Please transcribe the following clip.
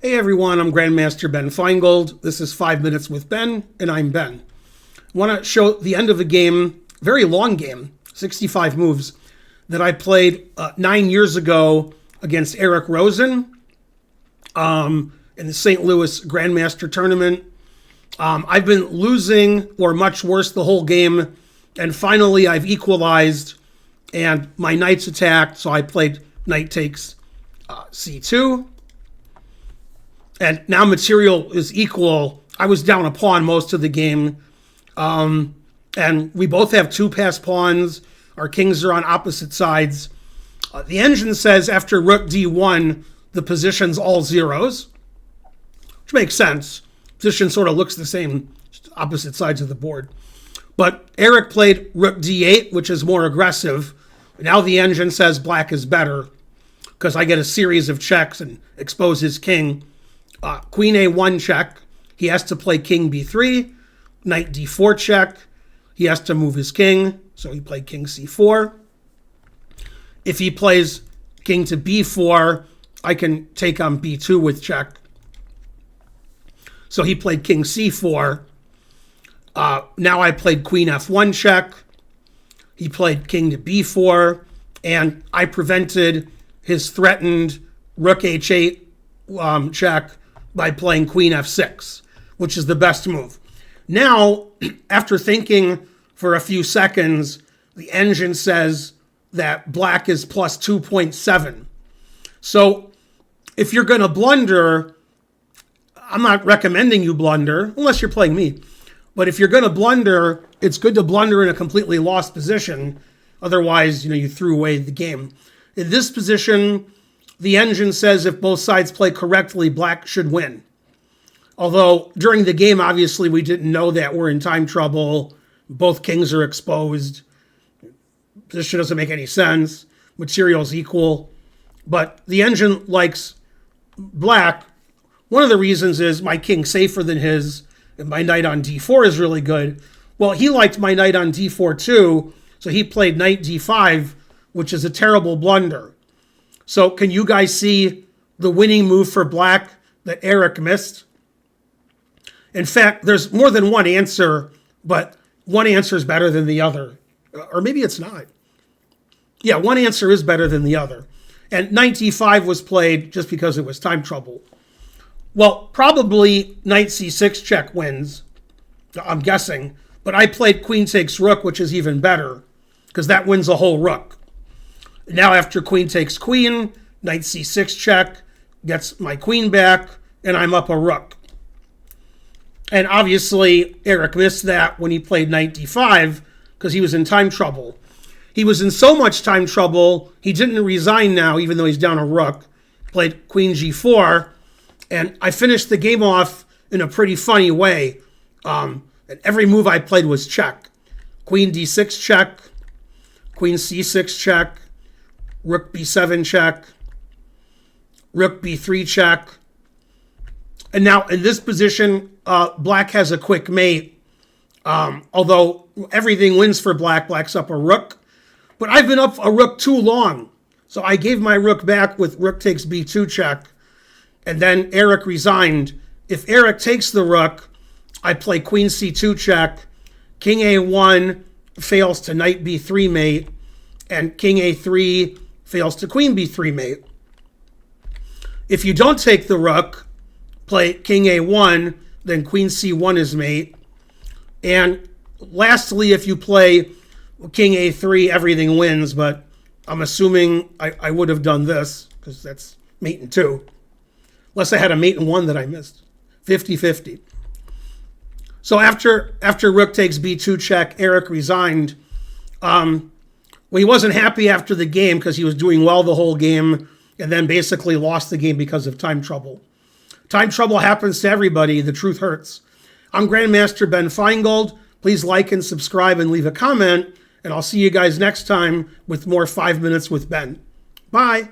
Hey everyone, I'm Grandmaster Ben Finegold. This is 5 Minutes with Ben, and I'm Ben. I want to show the end of a game, very long game, 65 moves, that I played 9 years ago against Eric Rosen in the St. Louis Grandmaster Tournament. I've been losing, or much worse, the whole game, and finally I've equalized, and my knight's attacked, so I played knight takes c2. And now material is equal. I was down a pawn most of the game. And we both have two passed pawns. Our kings are on opposite sides. The engine says after rook d1, the position's all zeros, which makes sense. Position sort of looks the same, just opposite sides of the board. But Eric played rook d8, which is more aggressive. Now the engine says black is better because I get a series of checks and expose his king. Queen a1 check. He has to play king b3. Knight d4 check. He has to move his king, so he played king c4. If he plays king to b4, I can take on b2 with check. So he played king c4. Now I played queen f1 check. He played king to b4, and I prevented his threatened rook h8 check by playing queen f6, which is the best move. Now, after thinking for a few seconds, the engine says that black is plus 2.7. So if you're going to blunder, I'm not recommending you blunder, unless you're playing me. But if you're going to blunder, it's good to blunder in a completely lost position. Otherwise, you threw away the game. In this position, the engine says if both sides play correctly, black should win. Although during the game, obviously, we didn't know that. We're in time trouble. Both kings are exposed. Position doesn't make any sense. Material's equal. But the engine likes black. One of the reasons is my king's safer than his, and my knight on d4 is really good. Well, he liked my knight on d4 too, so he played knight d5, which is a terrible blunder. So can you guys see the winning move for black that Eric missed? In fact, there's more than one answer, but one answer is better than the other. Or maybe it's not. Yeah, one answer is better than the other. And knight d5 was played just because it was time trouble. Well, probably knight c6 check wins, I'm guessing. But I played queen takes rook, which is even better, because that wins a whole rook. Now after queen takes queen, knight c6 check, gets my queen back, and I'm up a rook. And obviously, Eric missed that when he played knight d5, because he was in time trouble. He was in so much time trouble, he didn't resign now, even though he's down a rook. Played queen g4, and I finished the game off in a pretty funny way. And every move I played was check. Queen d6 check, queen c6 check, rook b7 check, rook b3 check. And now in this position, black has a quick mate. Although everything wins for black, black's up a rook. But I've been up a rook too long. So I gave my rook back with rook takes b2 check. And then Eric resigned. If Eric takes the rook, I play queen c2 check. King a1 fails to knight b3 mate. And king a3 fails to queen b3 mate. If you don't take the rook, play king a1, then queen c1 is mate. And lastly, if you play king a3, everything wins, but I'm assuming I would have done this, because that's mate in 2. Unless I had a mate in 1 that I missed. 50-50. So after rook takes b2 check, Eric resigned. Well, he wasn't happy after the game because he was doing well the whole game and then basically lost the game because of time trouble. Time trouble happens to everybody. The truth hurts. I'm Grandmaster Ben Finegold. Please like and subscribe and leave a comment. And I'll see you guys next time with more 5 Minutes with Ben. Bye.